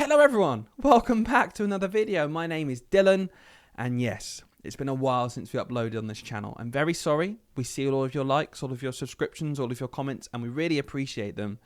Hello everyone, welcome back to another video. My name is Dylan, and yes, it's been a while since we uploaded on this channel. I'm very sorry. We see all of your likes, all of your subscriptions, all of your comments, and we really appreciate them.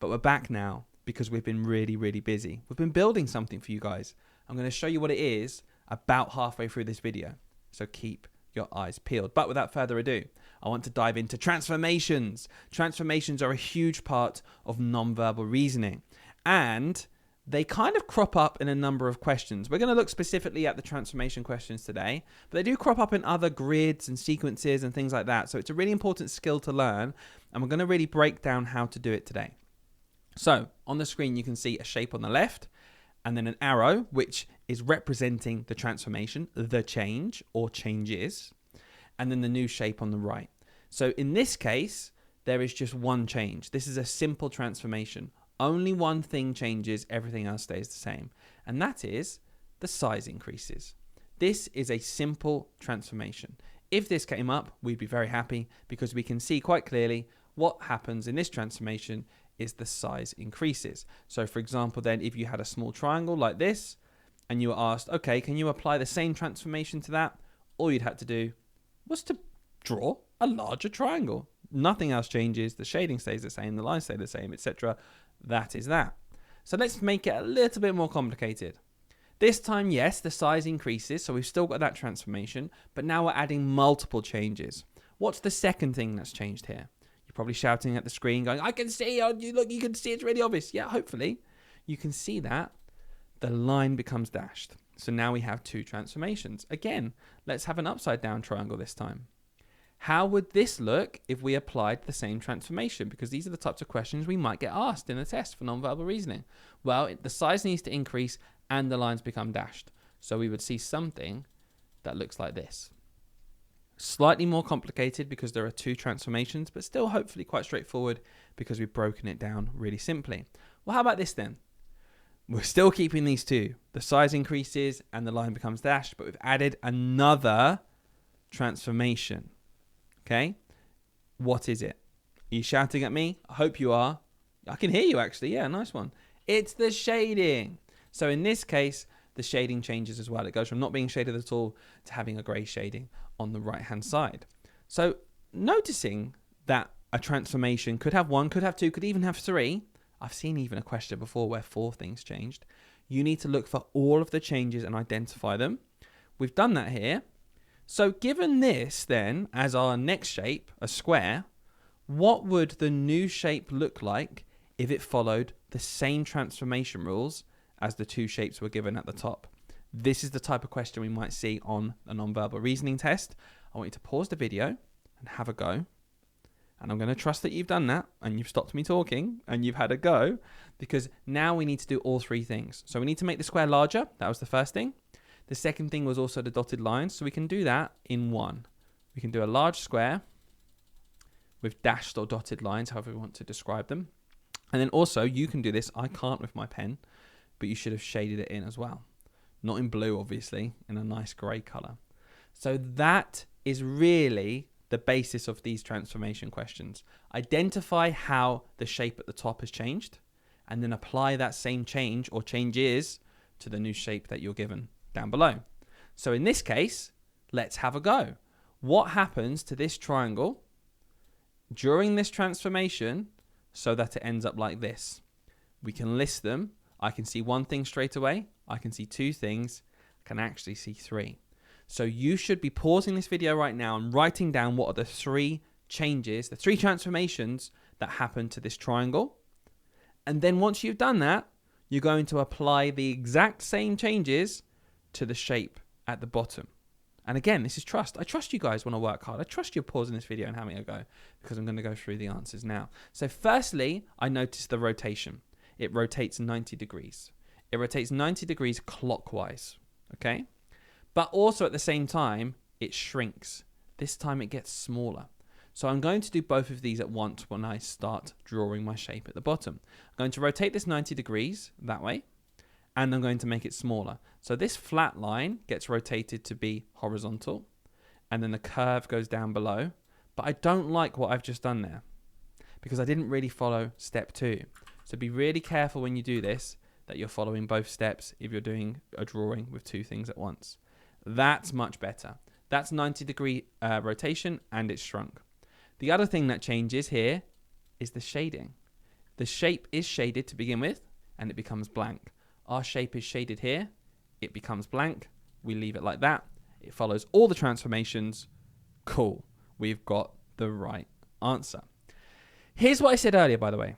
But we're back now because we've been really busy. We've been building something for you guys. I'm going to show you what it is about halfway through this video, so keep your eyes peeled. But without further ado, I want to dive into transformations. Transformations are a huge part of nonverbal reasoning, and they kind of crop up in a number of questions. We're going to look specifically at the transformation questions today, but they do crop up in other grids and sequences and things like that. So it's a really important skill to learn, and we're going to really break down how to do it today. So on the screen, you can see a shape on the left and then an arrow, which is representing the transformation, the change or changes, and then the new shape on the right. So in this case, there is just one change. This is a simple transformation. Only one thing changes, everything else stays the same, and that is the size increases. This is a simple transformation. If this came up, we'd be very happy because we can see quite clearly what happens in this transformation is the size increases. So for example, then if you had a small triangle like this and you were asked, okay, can you apply the same transformation to that? All you'd had to do was to draw a larger triangle. Nothing else changes. The shading stays the same. The lines stay the same, etc. That is that. So let's make it a little bit more complicated. This time, yes, the size increases, so we've still got that transformation, but now we're adding multiple changes. What's the second thing that's changed here? You're probably shouting at the screen going, I can see, look, you can see it's really obvious. Yeah, hopefully you can see that the line becomes dashed. So now we have two transformations. Again, let's have an upside down triangle this time. How would this look if we applied the same transformation? Because these are the types of questions we might get asked in a test for nonverbal reasoning. Well, the size needs to increase and the lines become dashed. So we would see something that looks like this. Slightly more complicated because there are two transformations, but still hopefully quite straightforward because we've broken it down really simply. Well, how about this then? We're still keeping these two. The size increases and the line becomes dashed, but we've added another transformation. Okay, what is it? Are you shouting at me? I hope you are. I can hear you actually. Yeah, nice one. It's the shading. So in this case, the shading changes as well. It goes from not being shaded at all to having a grey shading on the right-hand side. So noticing that a transformation could have one, could have two, could even have three. I've seen even a question before where four things changed. You need to look for all of the changes and identify them. We've done that here. So given this then as our next shape, a square, what would the new shape look like if it followed the same transformation rules as the two shapes were given at the top? This is the type of question we might see on a nonverbal reasoning test. I want you to pause the video and have a go. And I'm going to trust that you've done that and you've stopped me talking and you've had a go, because now we need to do all three things. So we need to make the square larger. That was the first thing. The second thing was also the dotted lines, so we can do that in one. We can do a large square with dashed or dotted lines, however we want to describe them. And then also, you can do this. I can't with my pen, but you should have shaded it in as well. Not in blue, obviously, in a nice grey colour. So that is really the basis of these transformation questions. Identify how the shape at the top has changed, and then apply that same change or changes to the new shape that you're given down below. So in this case, let's have a go. What happens to this triangle during this transformation so that it ends up like this? We can list them. I can see one thing straight away. I can see two things. I can actually see three. So you should be pausing this video right now and writing down what are the three changes, the three transformations that happen to this triangle. And then once you've done that, you're going to apply the exact same changes to the shape at the bottom. And again, this is trust. I trust you guys want to work hard. I trust you're pausing this video and having a go, because I'm going to go through the answers now. So firstly, I noticed the rotation. It rotates 90 degrees. It rotates 90 degrees clockwise, okay? But also at the same time, it shrinks. This time it gets smaller. So I'm going to do both of these at once when I start drawing my shape at the bottom. I'm going to rotate this 90 degrees that way, and I'm going to make it smaller. So this flat line gets rotated to be horizontal, and then the curve goes down below. But I don't like what I've just done there because I didn't really follow step 2. So be really careful when you do this that you're following both steps if you're doing a drawing with two things at once. That's much better. That's 90-degree rotation, and it's shrunk. The other thing that changes here is the shading. The shape is shaded to begin with, and it becomes blank. Our shape is shaded here. It becomes blank. We leave it like that. It follows all the transformations. Cool. We've got the right answer. Here's what I said earlier, by the way.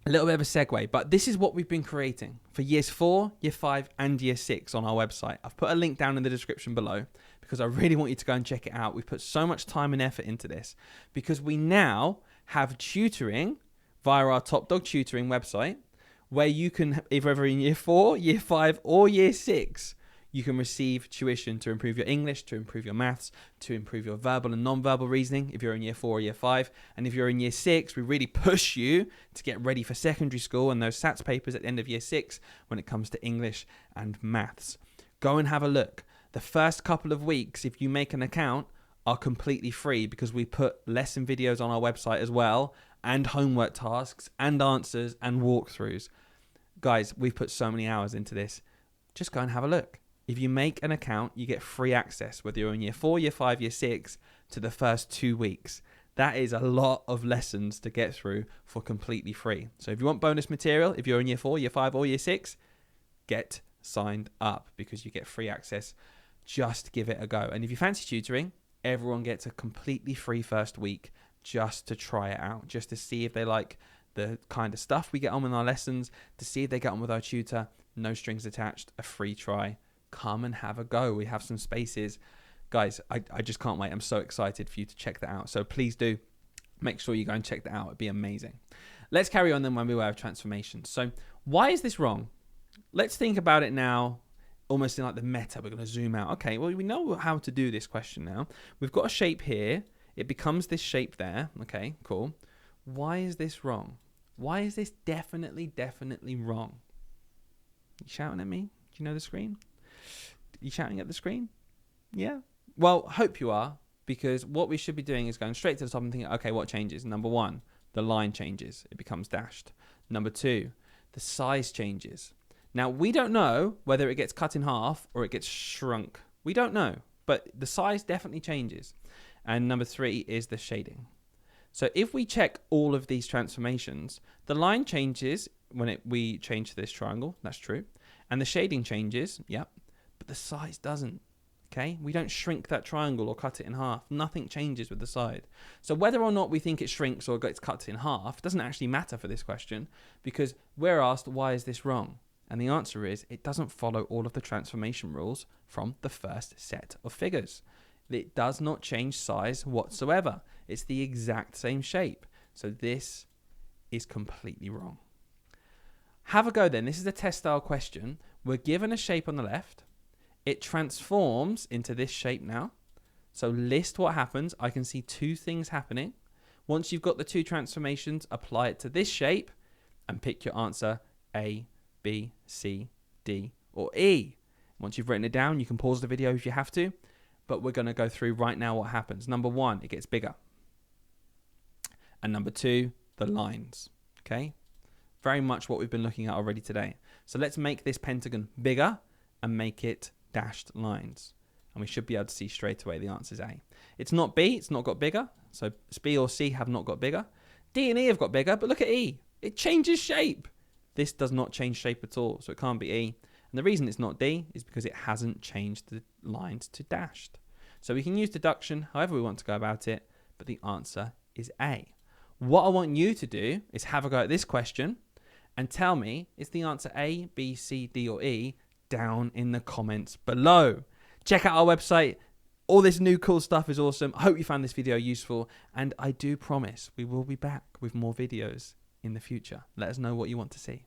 A little bit of a segue, but this is what we've been creating for years 4, year 5, and year 6 on our website. I've put a link down in the description below because I really want you to go and check it out. We've put so much time and effort into this because we now have tutoring via our Top Dog Tutoring website where you can, either in year 4, year 5, or year 6, you can receive tuition to improve your English, to improve your maths, to improve your verbal and non-verbal reasoning if you're in year 4 or year 5. And if you're in year 6, we really push you to get ready for secondary school and those SATs papers at the end of year 6 when it comes to English and maths. Go and have a look. The first couple of weeks, if you make an account, are completely free because we put lesson videos on our website as well, and homework tasks and answers and walkthroughs. Guys, we've put so many hours into this. Just go and have a look. If you make an account, you get free access, whether you're in year 4, year 5, year 6, to the first 2 weeks. That is a lot of lessons to get through for completely free. So if you want bonus material, if you're in year 4, year 5, or year 6, get signed up because you get free access. Just give it a go. And if you fancy tutoring, everyone gets a completely free first week just to try it out, just to see if they like the kind of stuff we get on with our lessons, to see if they get on with our tutor. No strings attached, a free try. Come and have a go. We have some spaces. Guys, I just can't wait. I'm so excited for you to check that out. So please do make sure you go and check that out. It'd be amazing. Let's carry on then when we have transformations. So why is this wrong? Let's think about it now, almost in like the meta. We're going to zoom out. Okay, well, we know how to do this question now. We've got a shape here. It becomes this shape there. Okay, cool. Why is this wrong? Why is this definitely wrong? You shouting at me? Do you know the screen? You shouting at the screen? Yeah. Well, hope you are, because what we should be doing is going straight to the top and thinking, okay, what changes? Number 1, the line changes. It becomes dashed. Number 2, the size changes. Now, we don't know whether it gets cut in half or it gets shrunk. We don't know, but the size definitely changes. And number 3 is the shading. So if we check all of these transformations, the line changes when we change to this triangle. That's true. And the shading changes. Yep. But the size doesn't, okay? We don't shrink that triangle or cut it in half. Nothing changes with the side. So whether or not we think it shrinks or gets cut in half doesn't actually matter for this question because we're asked, why is this wrong? And the answer is, it doesn't follow all of the transformation rules from the first set of figures. It does not change size whatsoever. It's the exact same shape. So this is completely wrong. Have a go then. This is a test style question. We're given a shape on the left. It transforms into this shape now. So list what happens. I can see 2 things happening. Once you've got the 2 transformations, apply it to this shape and pick your answer A, B, C, D, or E. Once you've written it down, you can pause the video if you have to, but we're going to go through right now what happens. Number 1, it gets bigger. And number 2, the lines. Okay? Very much what we've been looking at already today. So let's make this pentagon bigger and make it dashed lines. And we should be able to see straight away the answer is A. It's not B, it's not got bigger. So B or C have not got bigger. D and E have got bigger, but look at E. It changes shape. This does not change shape at all, so it can't be E. And the reason it's not D is because it hasn't changed the lines to dashed. So we can use deduction however we want to go about it, but the answer is A. What I want you to do is have a go at this question and tell me, is the answer A, B, C, D, or E down in the comments below. Check out our website. All this new cool stuff is awesome. I hope you found this video useful, and I do promise we will be back with more videos in the future. Let us know what you want to see.